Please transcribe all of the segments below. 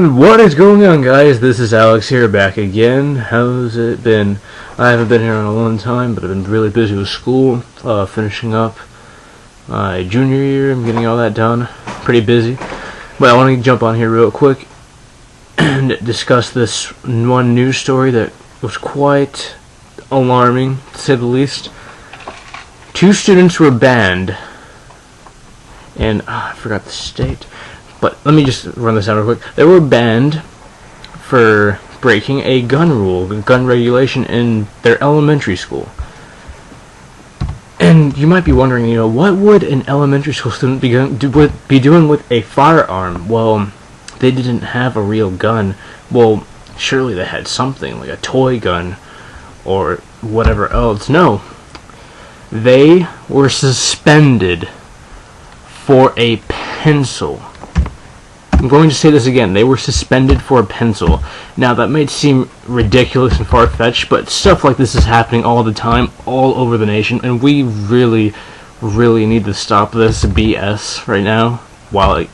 And what is going on, guys? This is Alex here, back again. How's it been? I haven't been here in a long time, but I've been really busy with school, finishing up my junior year. I'm getting all that done. Pretty busy. But I want to jump on here real quick and discuss this one news story that was quite alarming, to say the least. 2 students were banned, and I forgot the state. But let me just run this out real quick. They were banned for breaking a gun rule, gun regulation in their elementary school. And you might be wondering, what would an elementary school student be doing with a firearm? Well, they didn't have a real gun. Well, surely they had something, like a toy gun or whatever else. No. They were suspended for a pencil. I'm going to say this again. They were suspended for a pencil. Now, that might seem ridiculous and far-fetched, but stuff like this is happening all the time, all over the nation, and we really, really need to stop this BS right now while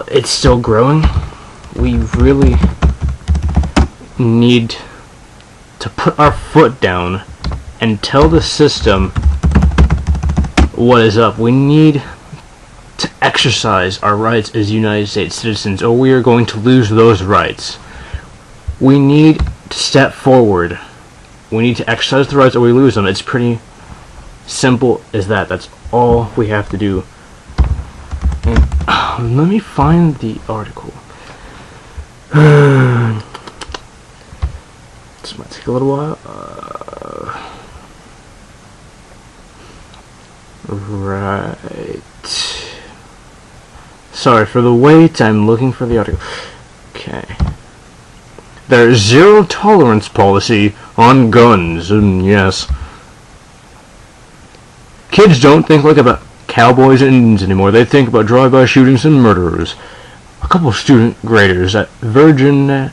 it's still growing. We really need to put our foot down and tell the system what is up. We need to exercise our rights as United States citizens, or we are going to lose those rights. We need to step forward. We need to exercise the rights, or we lose them. It's pretty simple as that. That's all we have to do. And, let me find the article. This might take a little while. Right. Sorry for the wait, I'm looking for the article. Okay. There's zero tolerance policy on guns, and yes. Kids don't think like about cowboys and Indians anymore. They think about drive-by shootings and murderers. A couple of student graders at Virginia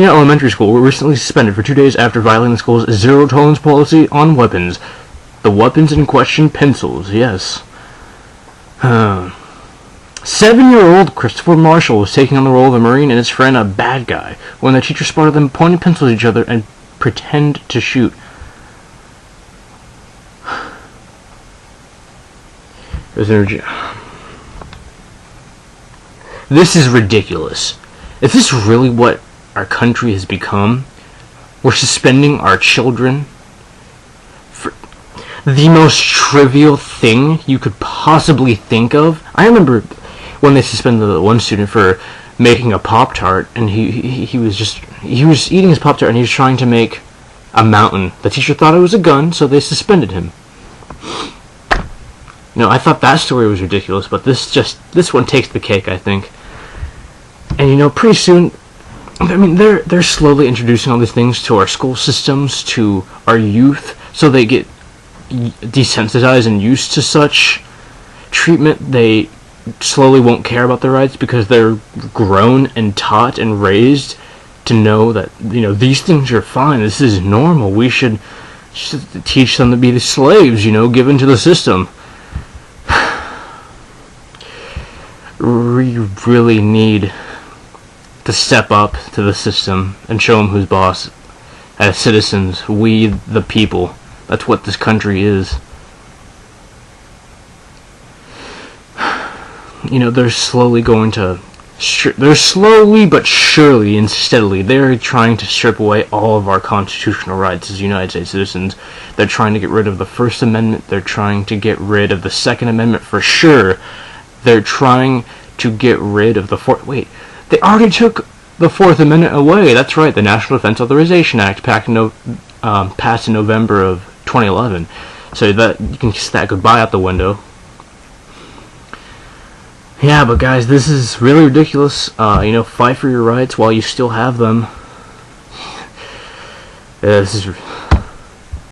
Elementary School were recently suspended for 2 days after violating the school's zero tolerance policy on weapons. The weapons in question, pencils, yes. 7-year-old Christopher Marshall was taking on the role of a Marine and his friend a bad guy when the teacher spotted them pointing pencils at each other and pretend to shoot. This is ridiculous. If this is really what our country has become, we're suspending our children for the most trivial thing you could possibly think of. I remember when they suspended the one student for making a Pop-Tart, and he was eating his Pop-Tart and he was trying to make a mountain. The teacher thought it was a gun, so they suspended him. I thought that story was ridiculous, but this one takes the cake, I think. And pretty soon, they're slowly introducing all these things to our school systems, to our youth, so they get desensitized and used to such treatment. They slowly won't care about their rights because they're grown and taught and raised to know that these things are fine. This is normal. We should teach them to be the slaves given to the system. We really need to step up to the system and show them who's boss. As citizens, we the people. That's what this country is. They're slowly but surely and steadily, they're trying to strip away all of our constitutional rights as United States citizens. They're trying to get rid of the First Amendment. They're trying to get rid of the Second Amendment for sure. They're trying to get rid of the Fourth... Wait, they already took the Fourth Amendment away. That's right, the National Defense Authorization Act passed in November of 2011. So that you can kiss that goodbye out the window. Yeah, but guys, this is really ridiculous. Fight for your rights while you still have them. This is